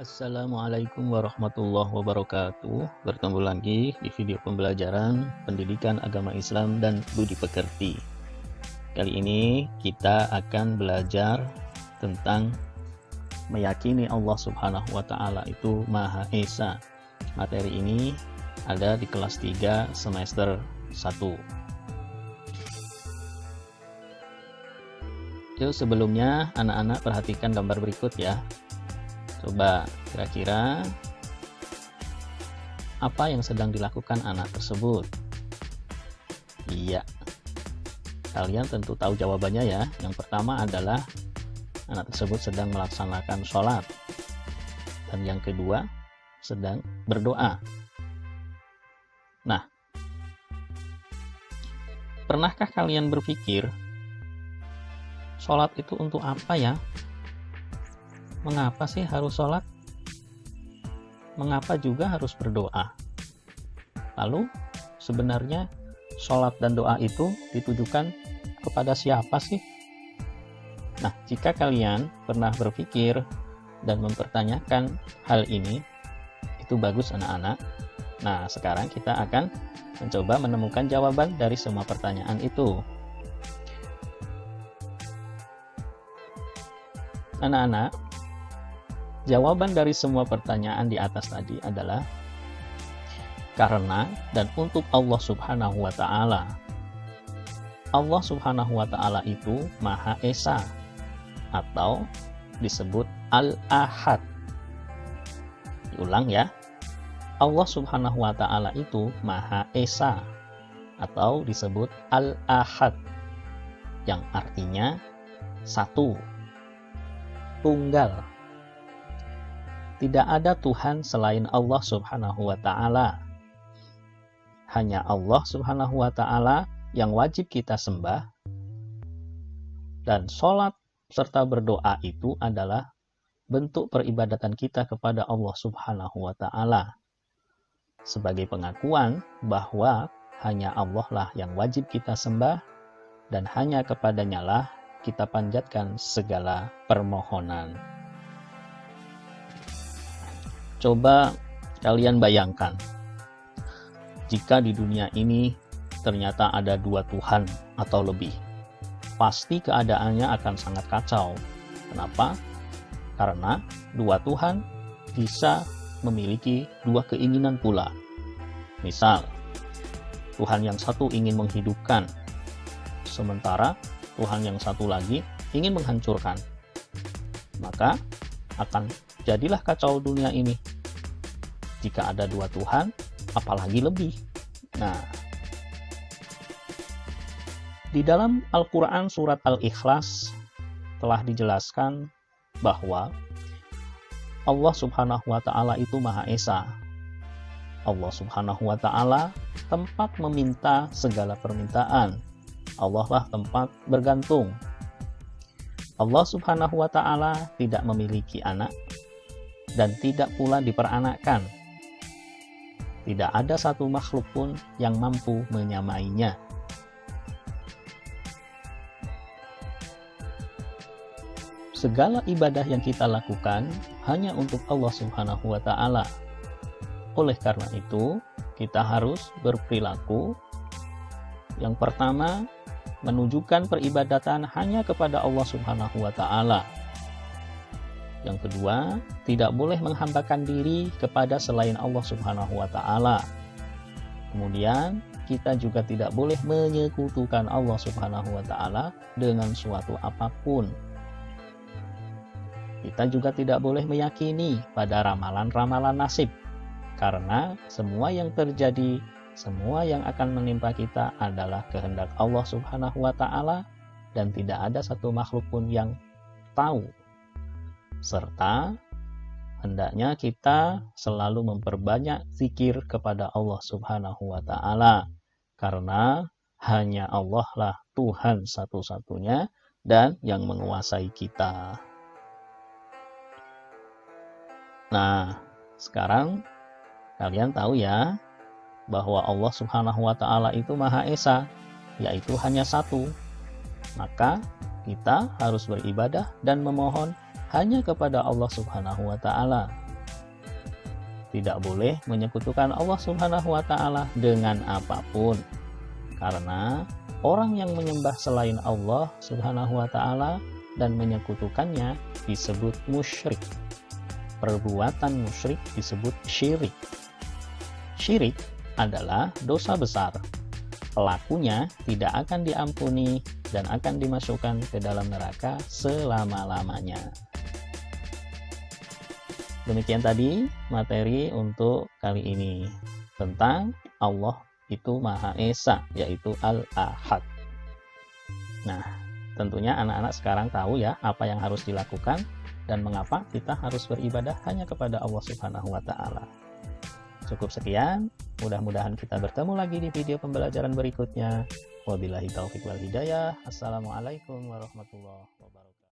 Assalamualaikum warahmatullahi wabarakatuh. Bertemu lagi di video pembelajaran pendidikan agama Islam dan budi pekerti. Kali ini kita akan belajar tentang meyakini Allah Subhanahu wa Ta'ala itu Maha Esa. Materi ini ada di kelas 3 semester 1. Yuk, sebelumnya anak-anak perhatikan gambar berikut ya. Coba kira-kira apa yang sedang dilakukan anak tersebut? Iya, kalian tentu tahu jawabannya ya. Yang pertama adalah anak tersebut sedang melaksanakan sholat. Dan yang kedua, sedang berdoa. Nah, pernahkah kalian berpikir, sholat itu untuk apa ya? Mengapa sih harus sholat? Mengapa juga harus berdoa? Lalu sebenarnya sholat dan doa itu ditujukan kepada siapa sih? Nah, jika kalian pernah berpikir dan mempertanyakan hal ini, itu bagus anak-anak. Nah, sekarang kita akan mencoba menemukan jawaban dari semua pertanyaan itu. Anak-anak, jawaban dari semua pertanyaan di atas tadi adalah karena dan untuk Allah Subhanahu wa Ta'ala. Allah Subhanahu wa Ta'ala itu Maha Esa atau disebut Al-Ahad. Diulang ya. Allah Subhanahu wa Ta'ala itu Maha Esa atau disebut Al-Ahad, yang artinya satu, tunggal. Tidak ada Tuhan selain Allah Subhanahu wa Ta'ala. Hanya Allah Subhanahu wa Ta'ala yang wajib kita sembah. Dan sholat serta berdoa itu adalah bentuk peribadatan kita kepada Allah Subhanahu wa Ta'ala. Sebagai pengakuan bahwa hanya Allah lah yang wajib kita sembah dan hanya kepadanya lah kita panjatkan segala permohonan. Coba kalian bayangkan, jika di dunia ini ternyata ada dua Tuhan atau lebih, pasti keadaannya akan sangat kacau. Kenapa? Karena dua Tuhan bisa memiliki dua keinginan pula. Misal, Tuhan yang satu ingin menghidupkan, sementara Tuhan yang satu lagi ingin menghancurkan. Maka akan jadilah kacau dunia ini. Jika ada dua Tuhan, apalagi lebih. Nah, di dalam Al-Quran surat Al-Ikhlas telah dijelaskan bahwa Allah Subhanahu wa Ta'ala itu Maha Esa. Allah Subhanahu wa Ta'ala tempat meminta segala permintaan. Allah lah tempat bergantung. Allah Subhanahu wa Ta'ala tidak memiliki anak dan tidak pula diperanakkan. Tidak ada satu makhluk pun yang mampu menyamainya. Segala ibadah yang kita lakukan hanya untuk Allah Subhanahu wa Ta'ala. Oleh karena itu, kita harus berperilaku yang pertama, menunjukkan peribadatan hanya kepada Allah Subhanahu wa Ta'ala. Yang kedua, tidak boleh menghambakan diri kepada selain Allah Subhanahu wa Ta'ala. Kemudian, kita juga tidak boleh menyekutukan Allah Subhanahu wa Ta'ala dengan suatu apapun. Kita juga tidak boleh meyakini pada ramalan-ramalan nasib, karena semua yang terjadi, semua yang akan menimpa kita adalah kehendak Allah Subhanahu wa Ta'ala dan tidak ada satu makhluk pun yang tahu. Serta hendaknya kita selalu memperbanyak zikir kepada Allah Subhanahu wa Ta'ala, karena hanya Allah lah Tuhan satu-satunya dan yang menguasai kita. Nah, sekarang kalian tahu ya bahwa Allah Subhanahu wa Ta'ala itu Maha Esa, yaitu hanya satu. Maka kita harus beribadah dan memohon hanya kepada Allah Subhanahu wa Ta'ala. tidak boleh menyekutukan Allah Subhanahu wa Ta'ala dengan apapun, karena orang yang menyembah selain Allah Subhanahu wa Ta'ala dan menyekutukannya disebut musyrik. Perbuatan musyrik disebut syirik. Syirik adalah dosa besar. Pelakunya tidak akan diampuni dan akan dimasukkan ke dalam neraka selama-lamanya. Demikian tadi materi untuk kali ini tentang Allah itu Maha Esa, yaitu Al-Ahad. Nah, tentunya anak-anak sekarang tahu ya apa yang harus dilakukan dan mengapa kita harus beribadah hanya kepada Allah Subhanahu wa Ta'ala. Cukup sekian, mudah-mudahan kita bertemu lagi di video pembelajaran berikutnya. Wabillahi taufiq wal hidayah. Assalamualaikum warahmatullahi wabarakatuh.